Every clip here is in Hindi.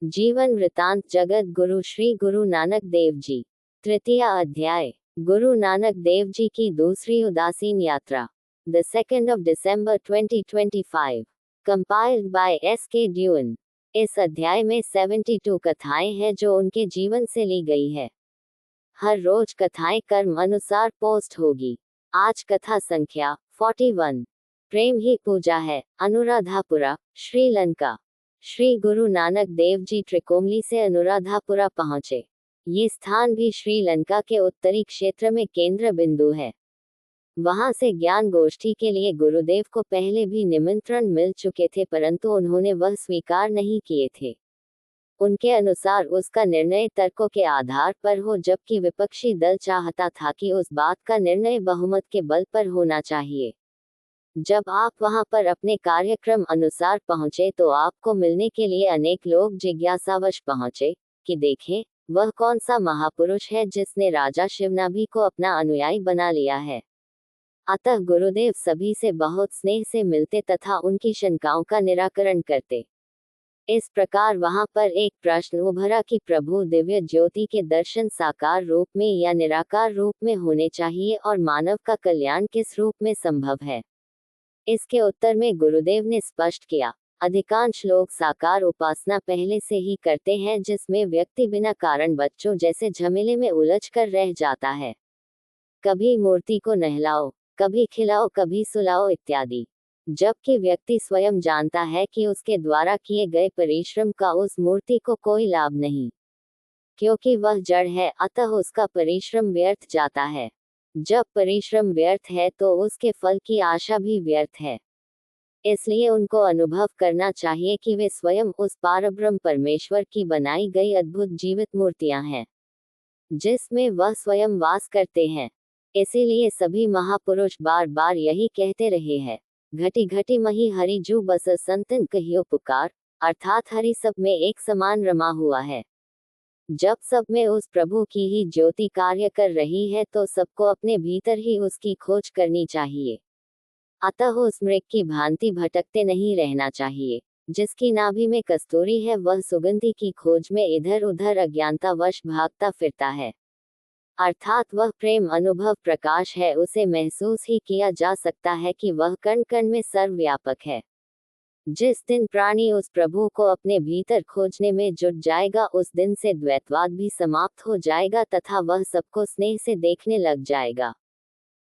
जीवन वृतांत जगत गुरु श्री गुरु नानक देव जी। तृतीय अध्याय। गुरु नानक देव जी की दूसरी उदासीन यात्रा। The 2nd of December 2025। Compiled bye S.K. Dune. इस अध्याय में 72 कथाएं हैं जो उनके जीवन से ली गई है। हर रोज कथाएं कर्म अनुसार पोस्ट होगी। आज कथा संख्या 41। प्रेम ही पूजा है, अनुराधापुरा, श्रीलंका। श्री गुरु नानक देव जी त्रिकोमली से अनुराधापुरा पहुंचे। ये स्थान भी श्रीलंका के उत्तरी क्षेत्र में केंद्र बिंदु है। वहां से ज्ञान गोष्ठी के लिए गुरुदेव को पहले भी निमंत्रण मिल चुके थे, परंतु उन्होंने वह स्वीकार नहीं किए थे। उनके अनुसार उसका निर्णय तर्कों के आधार पर हो, जबकि विपक्षी दल चाहता था कि उस बात का निर्णय बहुमत के बल पर होना चाहिए। जब आप वहां पर अपने कार्यक्रम अनुसार पहुंचे तो आपको मिलने के लिए अनेक लोग जिज्ञासावश पहुंचे कि देखें वह कौन सा महापुरुष है जिसने राजा शिवनाभी को अपना अनुयायी बना लिया है। अतः गुरुदेव सभी से बहुत स्नेह से मिलते तथा उनकी शंकाओं का निराकरण करते। इस प्रकार वहां पर एक प्रश्न उभरा कि प्रभु दिव्य ज्योति के दर्शन साकार रूप में या निराकार रूप में होने चाहिए और मानव का कल्याण किस रूप में संभव है। इसके उत्तर में गुरुदेव ने स्पष्ट किया, अधिकांश लोग साकार उपासना पहले से ही करते हैं, जिसमें व्यक्ति बिना कारण बच्चों जैसे झमेले में उलझ कर रह जाता है। कभी मूर्ति को नहलाओ, कभी खिलाओ, कभी सुलाओ इत्यादि। जबकि व्यक्ति स्वयं जानता है कि उसके द्वारा किए गए परिश्रम का उस मूर्ति को कोई लाभ नहीं, क्योंकि वह जड़ है, अतः उसका परिश्रम व्यर्थ जाता है। जब परिश्रम व्यर्थ है तो उसके फल की आशा भी व्यर्थ है। इसलिए उनको अनुभव करना चाहिए कि वे स्वयं उस पारब्रह्म परमेश्वर की बनाई गई अद्भुत जीवित मूर्तियां हैं, जिसमें वह स्वयं वास करते हैं। इसीलिए सभी महापुरुष बार बार यही कहते रहे हैं, घटी घटी मही हरि जू बस संतन कहियो पुकार, अर्थात हरि सब में एक समान रमा हुआ है। जब सब में उस प्रभु की ही ज्योति कार्य कर रही है तो सबको अपने भीतर ही उसकी खोज करनी चाहिए। अतः उस मृग की भांति भटकते नहीं रहना चाहिए। जिसकी नाभि में कस्तूरी है वह सुगंधि की खोज में इधर उधर अज्ञानतावश भागता फिरता है। अर्थात वह प्रेम अनुभव प्रकाश है, उसे महसूस ही किया जा सकता है कि वह कण कण में सर्वव्यापक है। जिस दिन प्राणी उस प्रभु को अपने भीतर खोजने में जुट जाएगा, उस दिन से द्वैतवाद भी समाप्त हो जाएगा तथा वह सबको स्नेह से देखने लग जाएगा।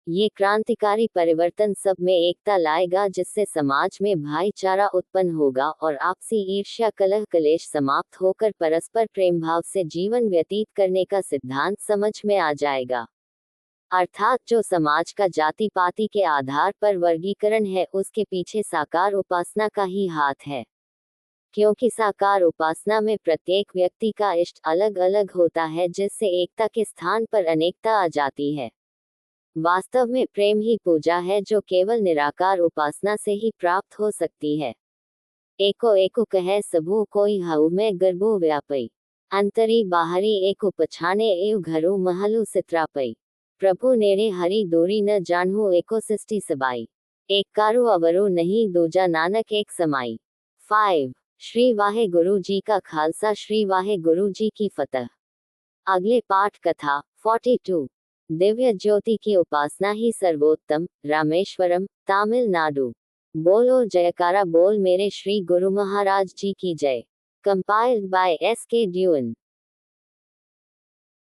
ये क्रांतिकारी परिवर्तन सब में एकता लाएगा, जिससे समाज में भाईचारा उत्पन्न होगा और आपसी ईर्ष्या कलह कलेश समाप्त होकर परस्पर प्रेम भाव से जीवन व्यतीत करने का सिद्धांत समझ में आ जाएगा। अर्थात जो समाज का जाति पाति के आधार पर वर्गीकरण है, उसके पीछे साकार उपासना का ही हाथ है, क्योंकि साकार उपासना में प्रत्येक व्यक्ति का इष्ट अलग अलग होता है, जिससे एकता के स्थान पर अनेकता आ जाती है। वास्तव में प्रेम ही पूजा है, जो केवल निराकार उपासना से ही प्राप्त हो सकती है। एको एको कहे सबू कोई हऊ में गर्भो व्यापई, अंतरी बाहरी एको पछाने एव घरू महलू सित्रापई, प्रभु नेड़े हरि दूरी न जानहु एको सृष्टि सबाई, एक कारू अवरु नहीं दूजा नानक एक समाई। 5। श्री वाहे गुरु जी का खालसा, श्री वाहे गुरु जी की फतह। अगले पाठ कथा 42। दिव्य ज्योति की उपासना ही सर्वोत्तम। रामेश्वरम, तमिलनाडु। बोलो जयकारा बोल मेरे श्री गुरु महाराज जी की जय। Compiled bye S.K. ड्यून।